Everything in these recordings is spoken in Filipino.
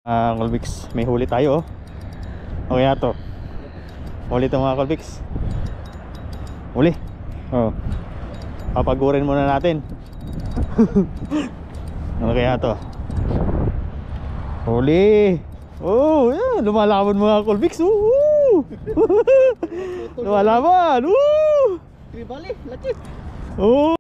Colbix, may huli tayo oh. Okay na to. Huli to mga Colbix. Huli. Oh. Papagurin muna natin. Ano kaya to? Huli. Oh, yeah. Lumalaban mga Colbix. Lumalaban. Bali, laki. Oh.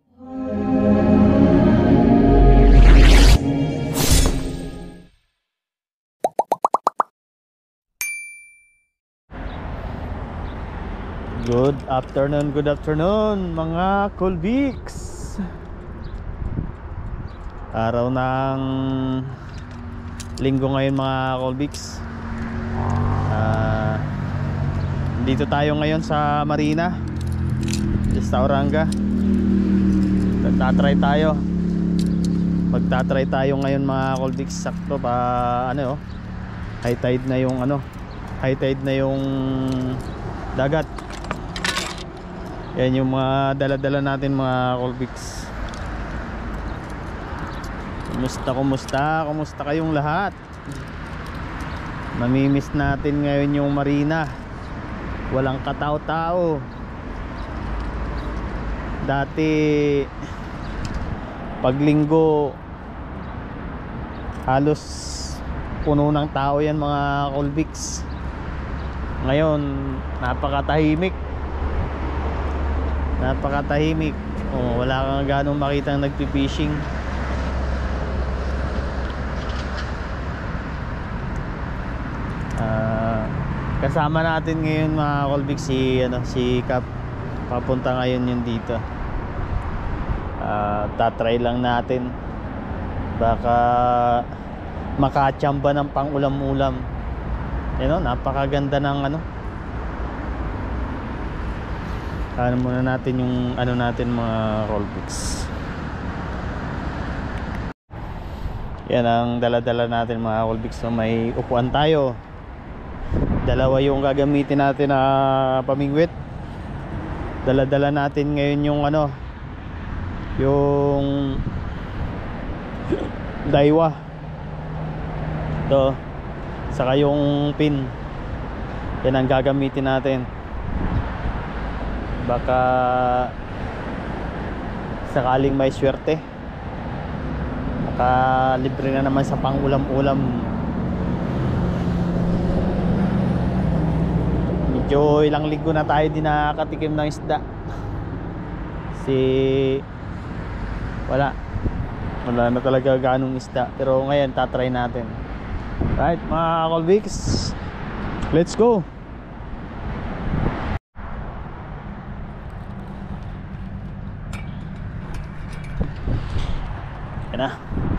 Good afternoon mga Colbix. Araw ng linggo ngayon mga Colbix. Dito tayo ngayon sa Marina Estauranga. Magtatry tayo ngayon mga Colbix. Sakto pa high tide na yung dagat. Yan yung mga dala-dala natin mga Colbix. Kumusta kayong lahat? Mamimiss natin ngayon yung Marina. Walang katao-tao. Dati pag linggo halos puno ng tao yan mga Colbix. Ngayon napakatahimik. Wala kang ganong makitang nagpi-fishing. Kasama natin ngayon mga Colbix si Cap. Papunta ngayon yun dito. Tatry lang natin. Baka makachamba ng pang-ulam-ulam. Napakaganda ng muna natin yung natin mga Colbix. Yan ang dala-dala natin mga Colbix. So may upuan tayo. Dalawa yung gagamitin natin na pamingwit. Dala-dala natin ngayon yung Daiwa. Ito. Saka yung pin. Yan ang gagamitin natin. Baka sakaling may swerte, libre na naman sa pang-ulam-ulam. Medyo ilang linggo na tayo din nakakatikim ng isda. Wala na talaga ganong isda. Pero ngayon tatry natin. Right mga Colbix, let's go.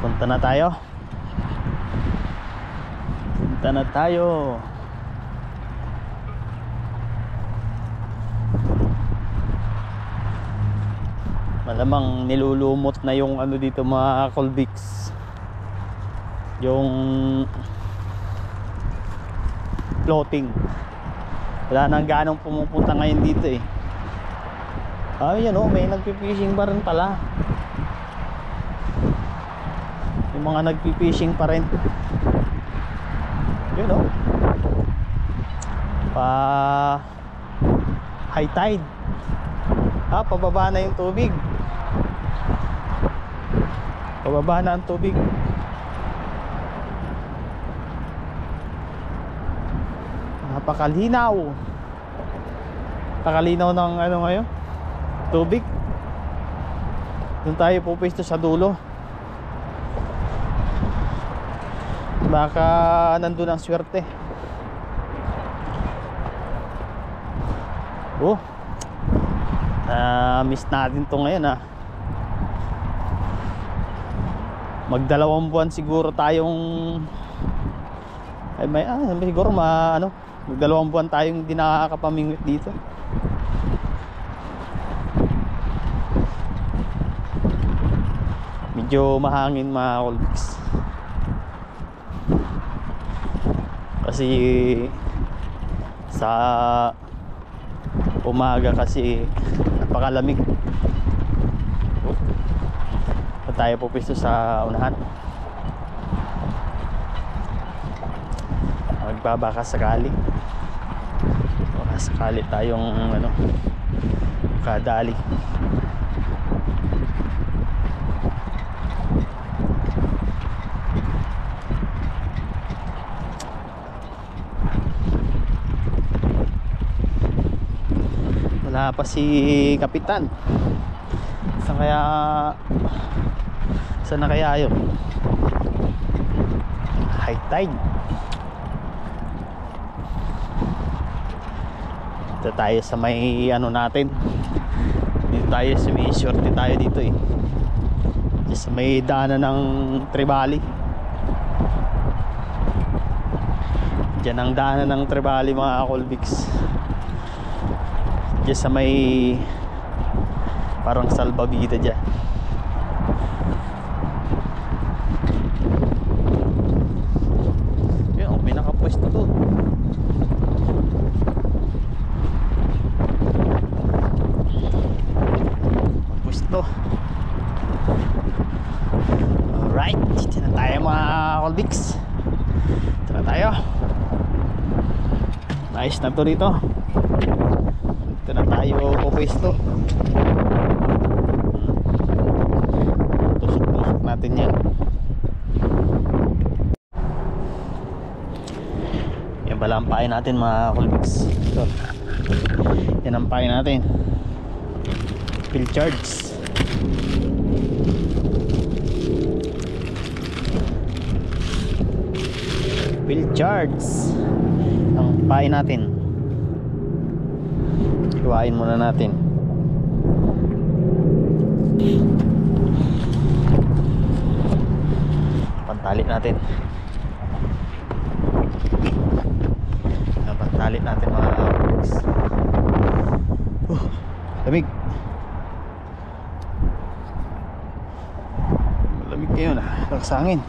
Punta na tayo. Malamang nilulumot na yung dito mga Colbix. Yung floating. Wala nang ganong pumupunta ngayon dito eh. May nagpi-fishing pa rin pala. Yung mga nagpi-fishing pa rin. High tide. Pababa na yung tubig. Pababa na ang tubig. Napakalinaw. Napakalinaw ng ngayon tubig. Doon tayo pupesto sa dulo. Baka nandun ang swerte. Miss natin to ngayon Mag-2 buwan siguro tayong siguro mag-2 buwan tayong hindi nakakapamingwit dito. Medyo mahangin mga Colbix. Kasi sa umaga kasi napakalamig. Tayo pupisto sa unahan. Magbabaka sakali. Baka sakali tayong ano, kadali. Wala pa si Kapitan. Saan na kaya yun? High tide. Dito tayo sa may ano natin. Dito tayo sa may shorty tayo dito eh. Dito sa may daanan ng Tribali. Diyan ang daanan ng Tribali mga Colbix. Diyan sa may parang salbabida dyan. Yun, may nakapwesto to. Pwesto. Alright, dito na tayo mga Colbix. Dito na tayo. Nice na to dito. Dito na tayo pupwesto. Tusok-tusok natin yan. Yan pala ang pain natin mga Colbix. Ito. Yan ang pain natin. Pilchards. Pilchards ang pain natin. Hiwain muna natin. Pantali natin. Pantali natin mga Colbix. Lamig. Malamig kayo na. Lakas ang hangin.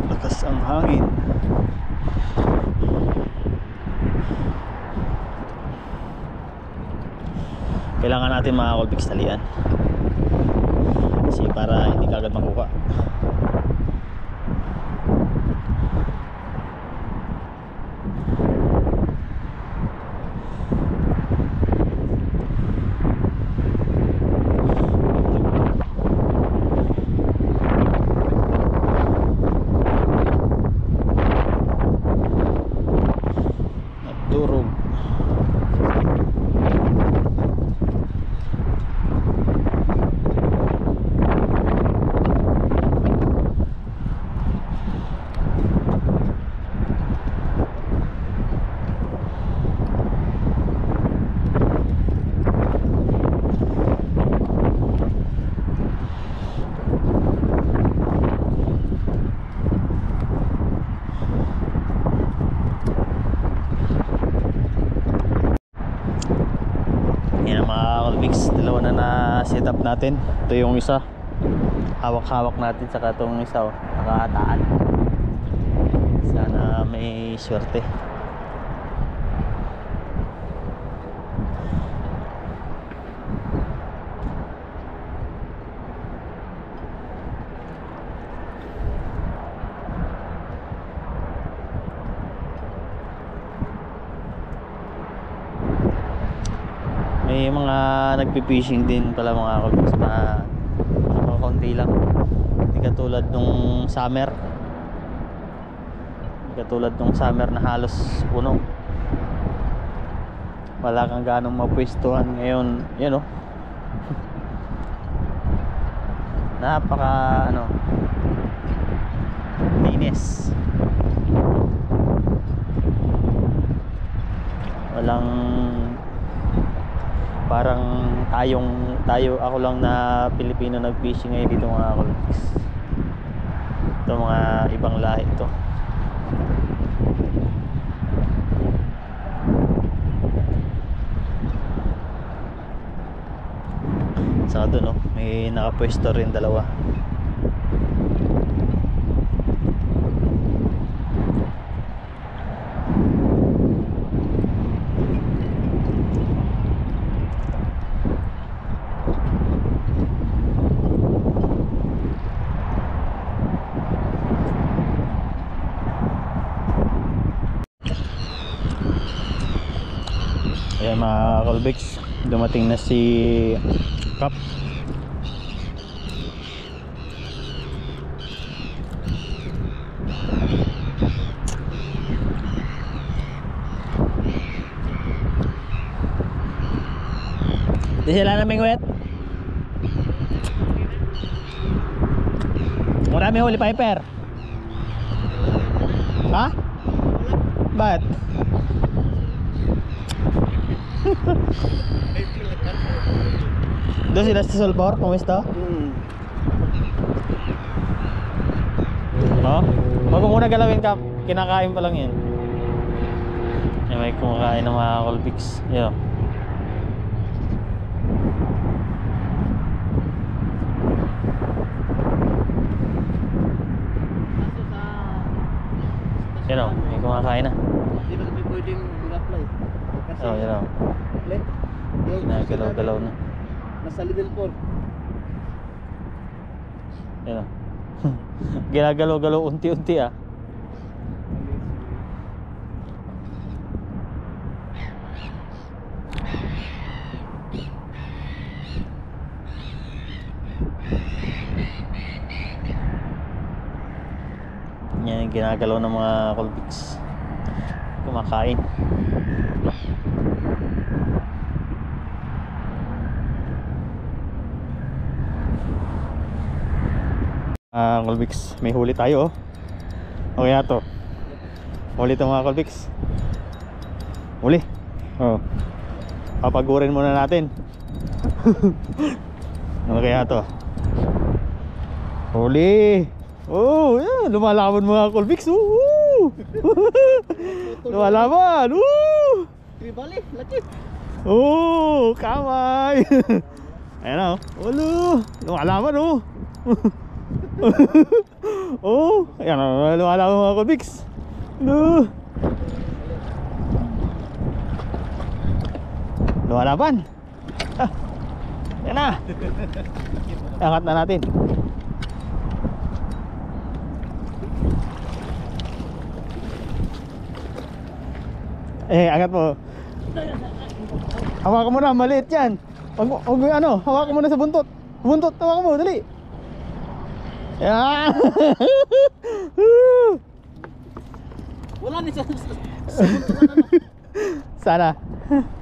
Lakas ang hangin. Kailangan natin mga Colbix talian. Kasi para hindi kagad makuha. Naturog. Dalawa na set up natin. Ito yung isa. Hawak-hawak natin saka itong isa nakahataan. Sana may swerte. May mga nagpi-fishing din pala mga Colbix na konti lang. Hindi katulad nung summer. Hindi katulad nung summer na halos puno. Wala kang ganong mapwestuhan ngayon. Yan o. Napaka linis. Walang parang ako lang na Pilipino nag-fishing ngayon dito mga Colbix. Ito mga ibang lahi ito. Saka doon may nakapwesto rin dalawa. Yan mga Colbix, dumating na si Kap. Di sila naming wet. Marami huli Piper. Ha? Ba't? Doon sila sa Sulpor, kumusta? Oh, wag mo muna galawin Kap. Kinakain pa lang yan. Yan, may kumakain ng mga Colbix. Yan. Yan o, may kumakain na. Hindi ba kami pwedeng mag-apply? Kasi Oh, yan o. apply. Ginagalaw-galaw na. Nasa level 4. Yan o. Ginagalaw-galaw unti-unti ah. Yan yung ginagalaw ng mga Colbix. Kumakain. Colbix, may huli tayo oh. Okay na to. Huli ito mga Colbix. Huli. Oh. Papagurin muna natin. Ano kaya to? Huli. Oh, yeah, lumalaban mga Colbix. Lumalaban. Bali, laki. Oh, kamay. Ayan o. Ulo. Lumalaban oh. Oh, ayan o. Lumalaban mga Colbix. Lumalaban. Ayan na. Angat na natin. Angat mo. Hawakan mo na, maliit yan. Huwag ano, hawakan mo na sa buntot. Buntot, hawakan mo, dali. Yan. Wala ni sa buntot na lang. Sana.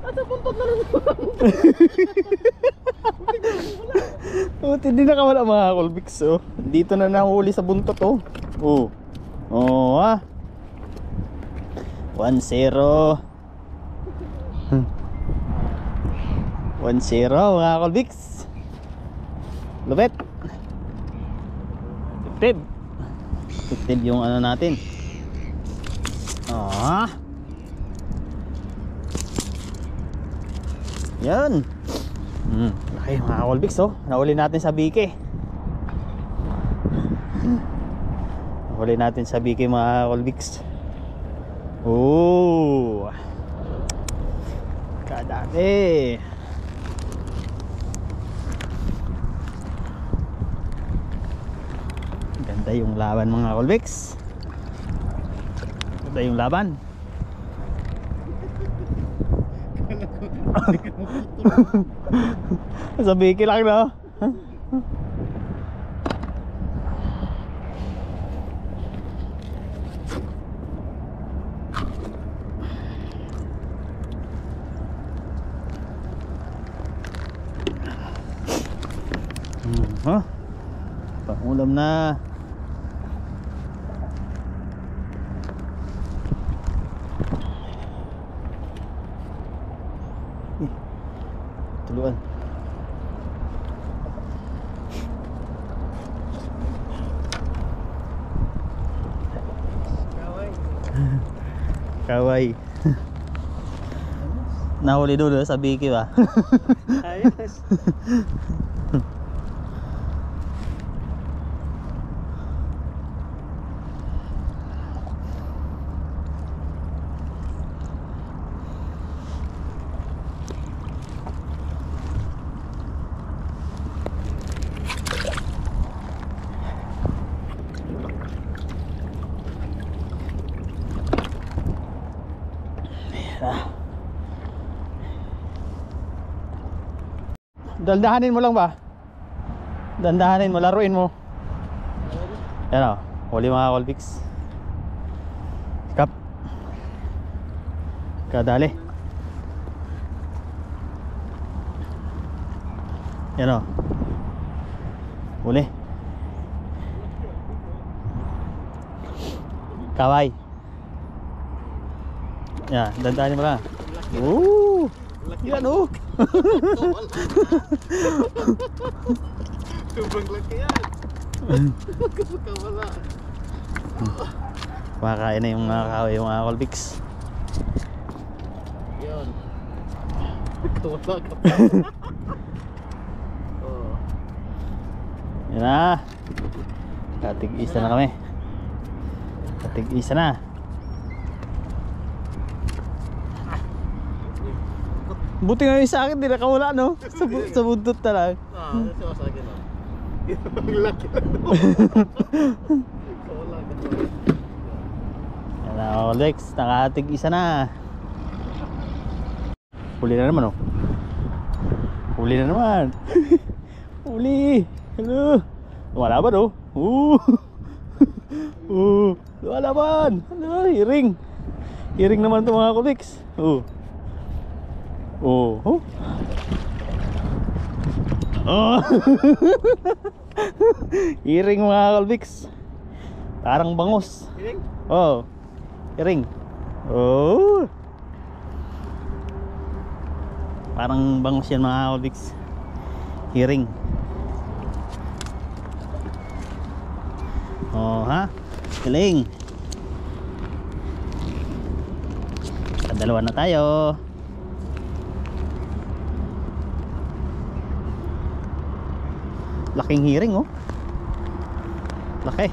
Sa buntot na lang. Hindi nakawala mga Colbix oh. Dito na nahuli sa buntot oh. Oh. Oh ah. 1-0. 1-0 mga Colbix. Lupit. 50 yung ano natin. Ah. Yan. Laki mga Colbix oh. Nahuli natin sa bike. Nahuli natin sa bike mga Colbix. Oh. Kadami. Ganda yung laban mga Colbix. Ganda yung laban. Sa biki lang no. Pangulam na. Tuluan. Kaway. Nahuli dulu sa biki ba? Ayos. Dandahanin mo lang ba? Dandahanin mo, laruin mo. Yan o, huli mga Colbix. Kap. Kadali. Yan o. Huli. Kaway. Yan, dandahanin mo lang. Woo! Yan o. Sobrang laki yan. Wala. Kumakain na yung mga kaway, yung mga Colbix. Yun. Wala ka pa. Oh. Yan na. Katig-isa na kami. Katig-isa na. Buti nga yung sa akin, di nakawala no? Sa buntot na lang. Ito sa akin lang. Ang laki lang. Wala ka pa. Yan na, Colbix. Nakatig-isa na. Huli na naman oh. Huli na naman. Huli. Hello. Lumalaban oh. Lumalaban. Hello, hiring. Hiring naman ito mga Colbix. Oh. Hiring mga Colbix. Parang bangus. Hiring? Oh. Hiring. Oh. Parang bangus yan mga Colbix. Hiring. Oh ha. Galing. Dalawa na tayo. Laking hiring oh. Laki.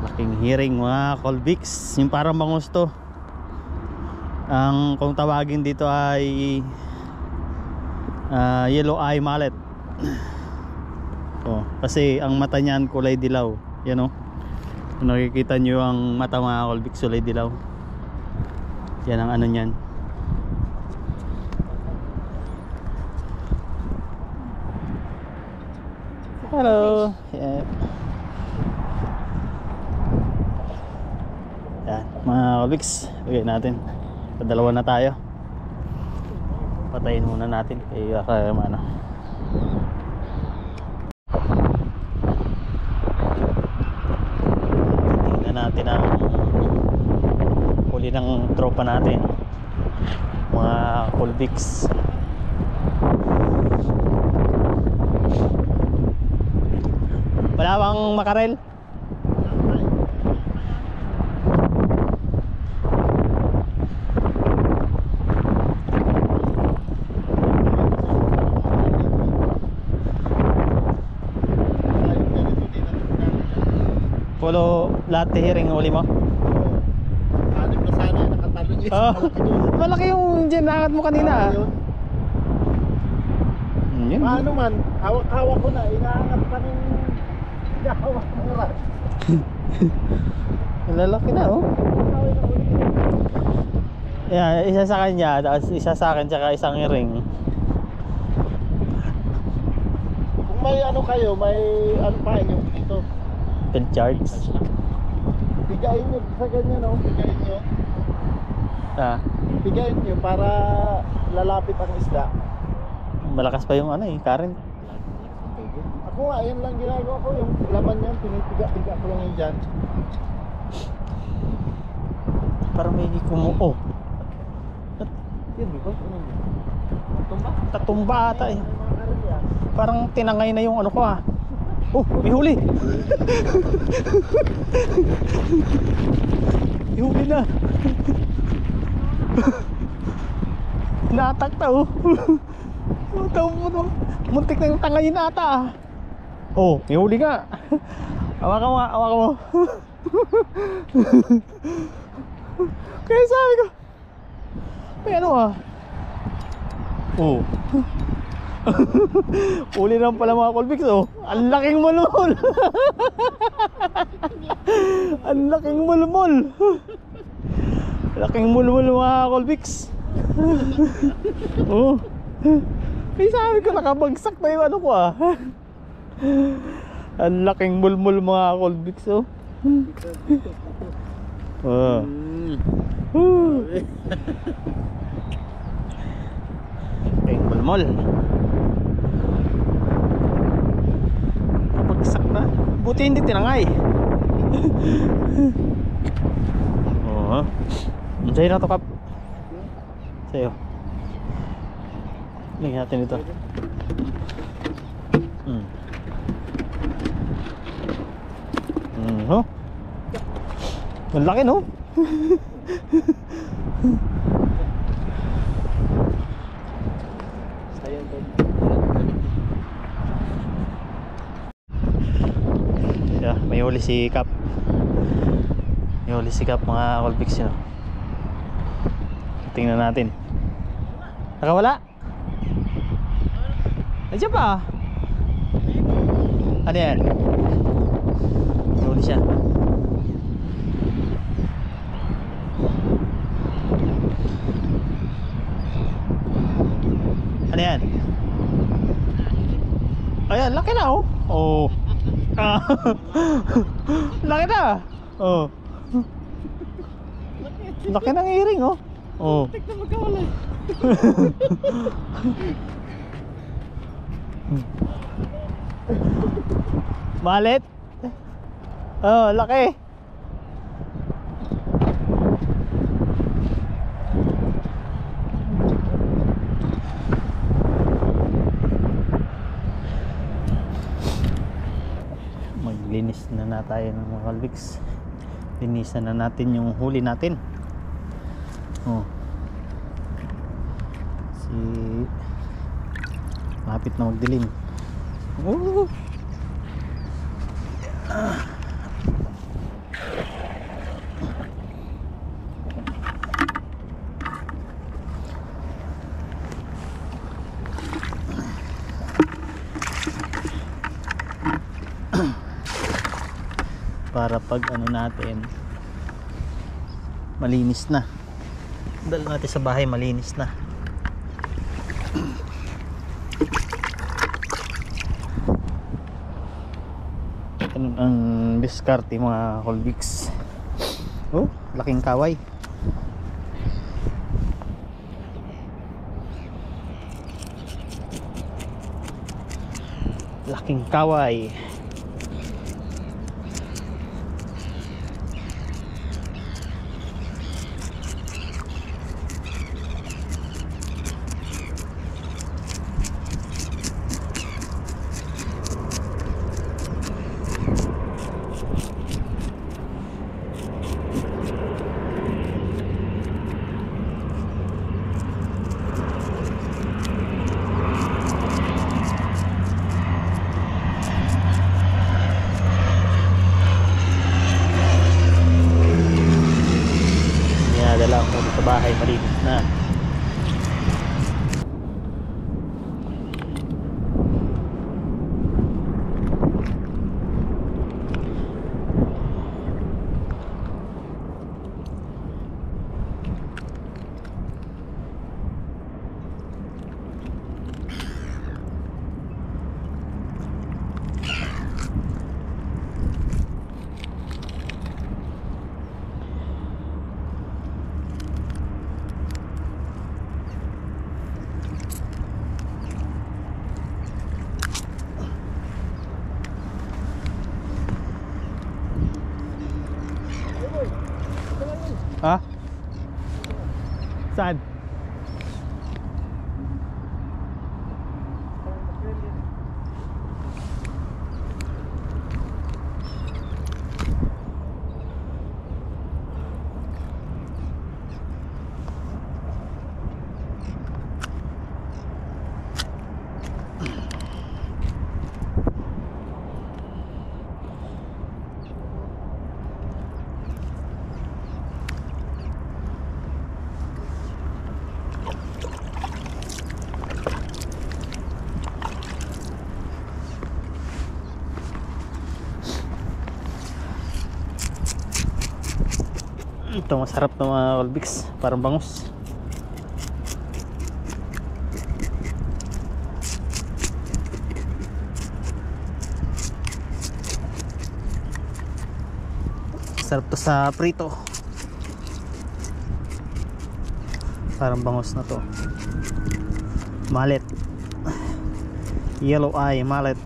Laking hiring mga Colbix. Yung parang bangus to. Ang kung tawagin dito ay yellow eye mallet. Oh, kasi ang mata niyan kulay dilaw. Yan oh. Kung nakikita nyo ang mata mga Colbix, kulay dilaw. Yan ang ano niyan. Hello. Yeah. Yan, mga Colbix, lagay natin. Dalawa na tayo. Patayin muna natin kaya ano. Tingnan natin ang huli ng tropa natin. Mga Colbix. Wala bang makarel? Polo lahat hiring uli mo? Anim na sana nakatalo niya. Oh, malaki yung ginangat mo kanina. Yun. Paano man, hawak-hawak ko na, inaangat pa rin. Hawak mo na. Lalaki na oh. Yeah, isa sa kanya, tapos isa sa akin, tsaka isang ring. Kung may ano kayo, may ano pa inyo dito. Field charts. Bigayin nyo sa ganyan, no? Bigayin nyo. Bigayin nyo para lalapit ang isda. Malakas pa yung ano eh, current. Ako nga, yan lang ginagawa ko. Yung laman yan, pinipiga-piga ko lang yun dyan. Parang may kumuo. Yan, di ba? Tumba? Tatumba ata eh. May mga karin yan. Parang tinangay na yung ano ko ah. Oh, may huli. May huli na. Natakta oh. Muntik na yung tangayin ata ah. Oh, may huli nga. Hawakan mo, hawakan mo. Kaya sabi ko, may ano ah. Oh. Uli lang pala mga Colbix oh. Ang laking mulmol. Ang laking mulmol. Laking mulmol mga Colbix. Oh. Ay, sabi ko nakabagsak na yung ano ko ah. Ang laking mulmul mga Colbix oh. Oh. Laking mulmul. Nakabagsak na. Buti hindi tinangay. Oh. Sa'yo na to, Kap. Sa'yo. Lagyan natin ito. Oh. Ang laki no? Yeah, may huli si Kap. May huli si Kap mga Colbix yun. Tingnan natin. Nakawala? Nandiyan pa. Ano yan? May huli siya. Ano yan? Ayan, laki na oh. Oh. Laki na. Oh. Laki ng iring oh. Oh. Tek na magkawala. Malit? Oh, laki. Maglinis na tayo ng mga Colbix. Linisan na natin yung huli natin. Oh. Si lapit na magdilim. Oh. Para pag ano natin malinis na, dala natin sa bahay malinis na. Ganun ang diskarte mga Colbix. Oh, laking kaway. Laking kaway. Dala ko sa bahay malinis na. Ha? Saan? Ito masarap na mga Colbix, parang bangus. Sarap to sa prito. Parang bangos na to. Mallet. Yellow eye mallet.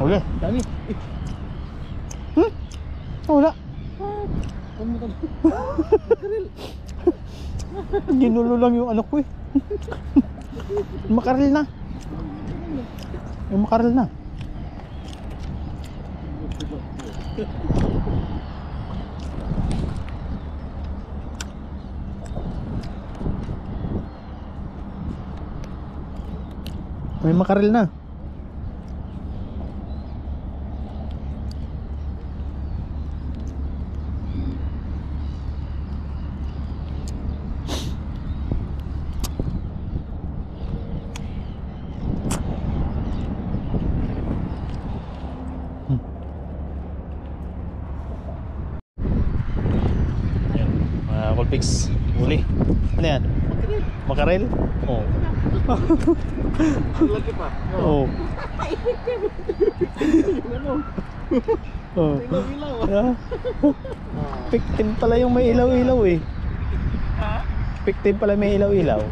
Wala. Dami. Wala. Ano mo Ginulo lang yung ano ko eh. Makaril na. Yung makaril na. May makaril na. Colpix, uli. Ano yan? Makarel? Oo. Lagi pa. Oo. Oo. Ilaw-ilaw. Ah. Victim pala yung may ilaw-ilaw eh. Victim pala may ilaw-ilaw.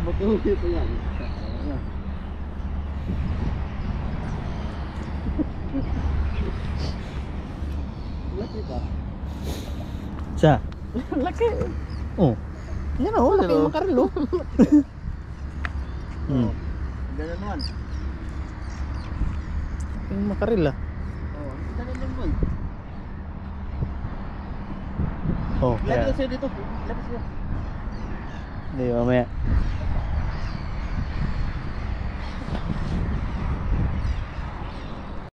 Betul gitu ya. Laki pa. Siya? Laki. Oh. Yan o, laki yung makaril o. Ganyan naman. Yung makaril ah. Oh, ganyan naman. Oh, Lagi kaya. siya dito. Lagi siya. Hindi, mamaya.